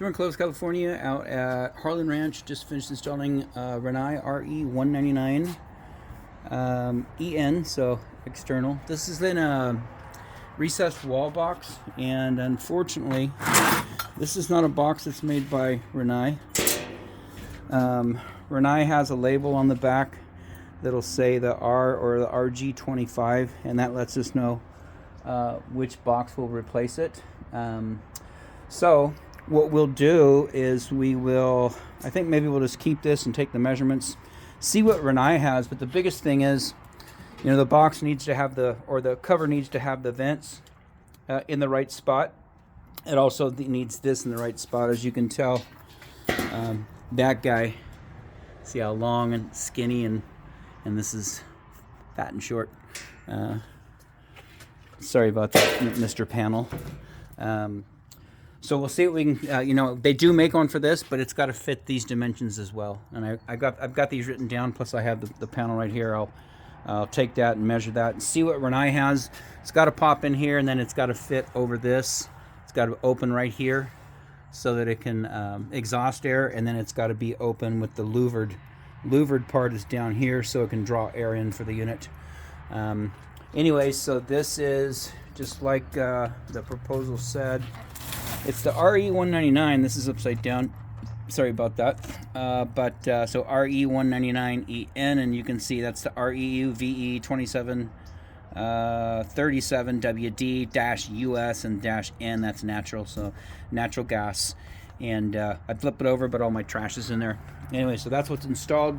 So we're in Clovis, California, out at Harlan Ranch. Just finished installing Rinnai RE199 EN, so external. This is in a recessed wall box, and unfortunately, this is not a box that's made by Rinnai. Rinnai has a label on the back that'll say the R or the RG25, and that lets us know which box will replace it. So what we'll do is I think maybe we'll just keep this and take the measurements, see what Rinnai has. But the biggest thing is, the box needs to have the cover needs to have the vents in the right spot. It also needs this in the right spot. As you can tell, that guy, see how long and skinny, and this is fat and short. Sorry about that, Mr. Panel. So we'll see what we can, they do make one for this, but it's got to fit these dimensions as well. And I've got these written down, plus I have the panel right here. I'll take that and measure that and see what Rinnai has. It's got to pop in here, and then it's got to fit over this. It's got to open right here so that it can exhaust air, and then it's got to be open with the louvered part is down here so it can draw air in for the unit. Anyway, so this is just like the proposal said. It's the RE199. This is upside down. Sorry about that. So RE199EN, and you can see that's the REU VE 2737WD-US and -N. That's natural, so natural gas. And I flip it over, but all my trash is in there. Anyway, so that's what's installed.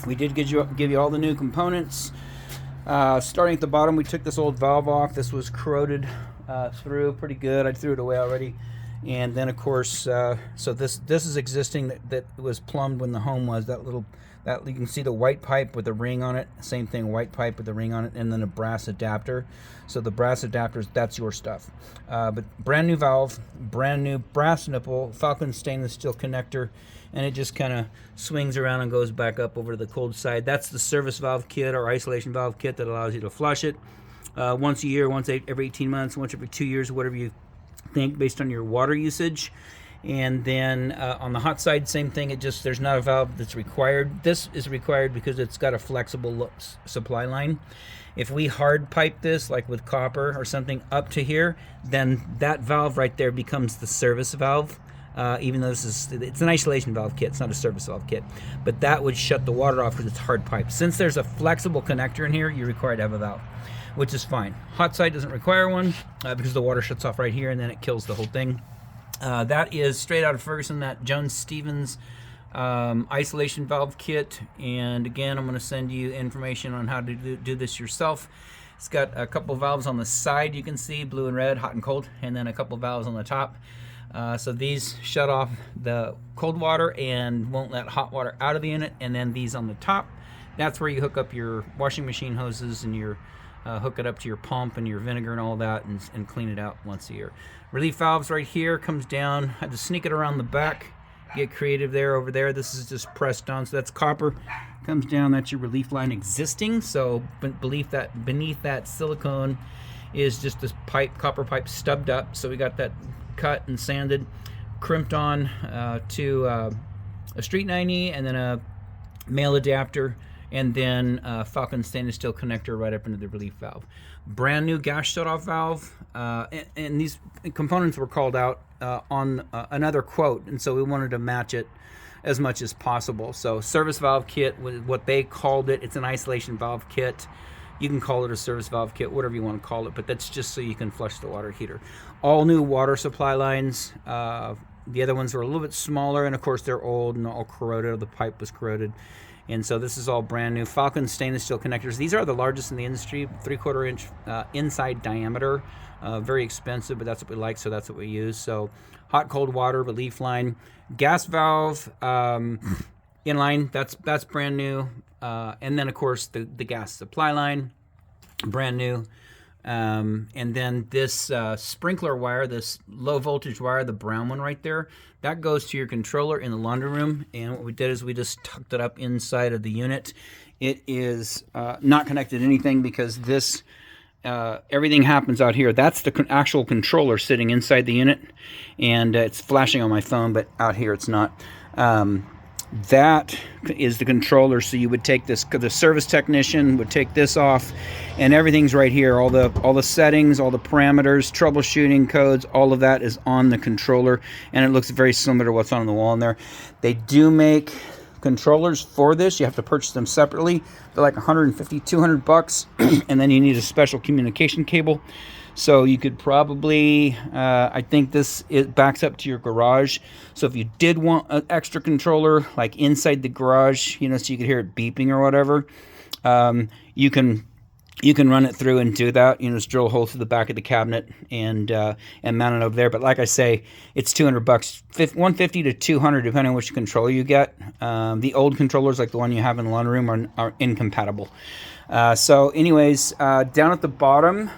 We did give you all the new components. Starting at the bottom, we took this old valve off. This was corroded through pretty good. I threw it away already. And then, of course, so this is existing that was plumbed when the home was. That you can see the white pipe with the ring on it. Same thing, white pipe with the ring on it, and then a brass adapter. So the brass adapters, that's your stuff. But brand new valve, brand new brass nipple, Falcon stainless steel connector, and it just kind of swings around and goes back up over to the cold side. That's the service valve kit or isolation valve kit that allows you to flush it once a year, once every 18 months, once every 2 years, whatever you think based on your water usage. And then on the hot side, same thing. There's not a valve that's required. This is required because it's got a flexible supply line. If we hard pipe this, like with copper or something, up to here, then that valve right there becomes the service valve. Even though it's an isolation valve kit, it's not a service valve kit, but that would shut the water off because it's hard piped. Since there's a flexible connector in here, you're required to have a valve, which is fine. Hot side doesn't require one because the water shuts off right here and then it kills the whole thing. That is straight out of Ferguson, that Jones-Stevens isolation valve kit. And again, I'm going to send you information on how to do this yourself. It's got a couple valves on the side, you can see, blue and red, hot and cold, and then a couple valves on the top. So these shut off the cold water and won't let hot water out of the unit. And then these on the top, that's where you hook up your washing machine hoses and your hook it up to your pump and your vinegar and all that, and clean it out once a year. Relief valves right here, comes down. I had to sneak it around the back, get creative there. Over there, this is just pressed on, so that's copper. Comes down, that's your relief line existing. So beneath that silicone is just this pipe, copper pipe stubbed up. So we got that cut and sanded, crimped on to a street 90, and then a male adapter, and then Falcon stainless steel connector right up into the relief valve. Brand new gas shut-off valve, and these components were called out on another quote, and so we wanted to match it as much as possible. So service valve kit was what they called it. It's an isolation valve kit. You can call it a service valve kit, whatever you want to call it, but that's just so you can flush the water heater. All new water supply lines. The other ones were a little bit smaller, and of course they're old and all corroded. The pipe was corroded. And so this is all brand new. Falcon stainless steel connectors. These are the largest in the industry, 3/4 inch inside diameter. Very expensive, but that's what we like, so that's what we use. So hot, cold water, relief line. Gas valve, inline, that's brand new. And then, of course, the gas supply line, brand new. And then this sprinkler wire, this low voltage wire, the brown one right there, that goes to your controller in the laundry room. And what we did is we just tucked it up inside of the unit. It is not connected to anything because this everything happens out here. That's the actual controller sitting inside the unit, and it's flashing on my phone, but out here it's not. That is the controller. So you would take this, the service technician would take this off, and everything's right here. All the settings, all the parameters, troubleshooting codes, all of that is on the controller, and it looks very similar to what's on the wall in there. They do make controllers for this. You have to purchase them separately. They're like 150, 200 bucks, and then you need a special communication cable. So you could probably, I think it backs up to your garage. So if you did want an extra controller, like inside the garage, you know, so you could hear it beeping or whatever, you can run it through and do that. You know, just drill a hole through the back of the cabinet and mount it over there. But like I say, it's 200 bucks, 150 to 200, depending on which controller you get. The old controllers, like the one you have in the laundry room, are incompatible. So anyways, down at the bottom,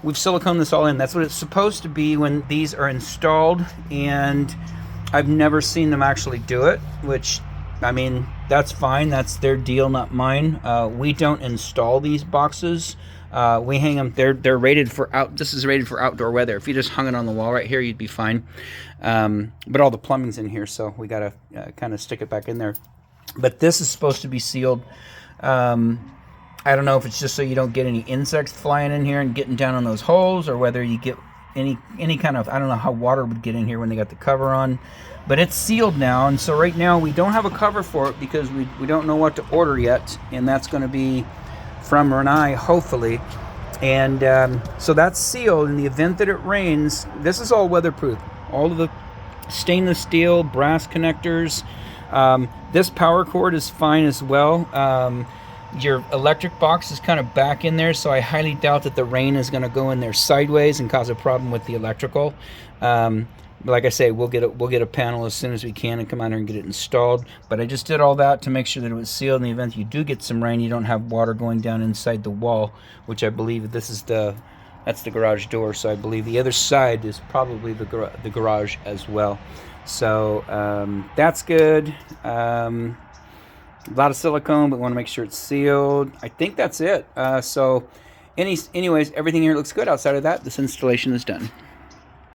we've siliconed this all in. That's what it's supposed to be when these are installed, and I've never seen them actually do it, which, I mean, that's fine. That's their deal, not mine. We don't install these boxes. We hang them. They're rated for this is rated for outdoor weather. If you just hung it on the wall right here, you'd be fine. But all the plumbing's in here, so we gotta kind of stick it back in there. But this is supposed to be sealed. I don't know if it's just so you don't get any insects flying in here and getting down on those holes, or whether you get any kind of, I don't know how water would get in here when they got the cover on. But it's sealed now, and so right now we don't have a cover for it because we don't know what to order yet, and that's going to be from Rinnai, hopefully. And so that's sealed. In the event that it rains, this is all weatherproof. All of the stainless steel, brass connectors. This power cord is fine as well. Your electric box is kind of back in there, so I highly doubt that the rain is going to go in there sideways and cause a problem with the electrical. Like I say, we'll get a panel as soon as we can and come out here and get it installed. But I just did all that to make sure that it was sealed. In the event you do get some rain, you don't have water going down inside the wall, which I believe this is that's the garage door. So I believe the other side is probably the garage as well. So that's good. A lot of silicone, but we want to make sure it's sealed. I think that's it. So anyways, everything here looks good. Outside of that, this installation is done.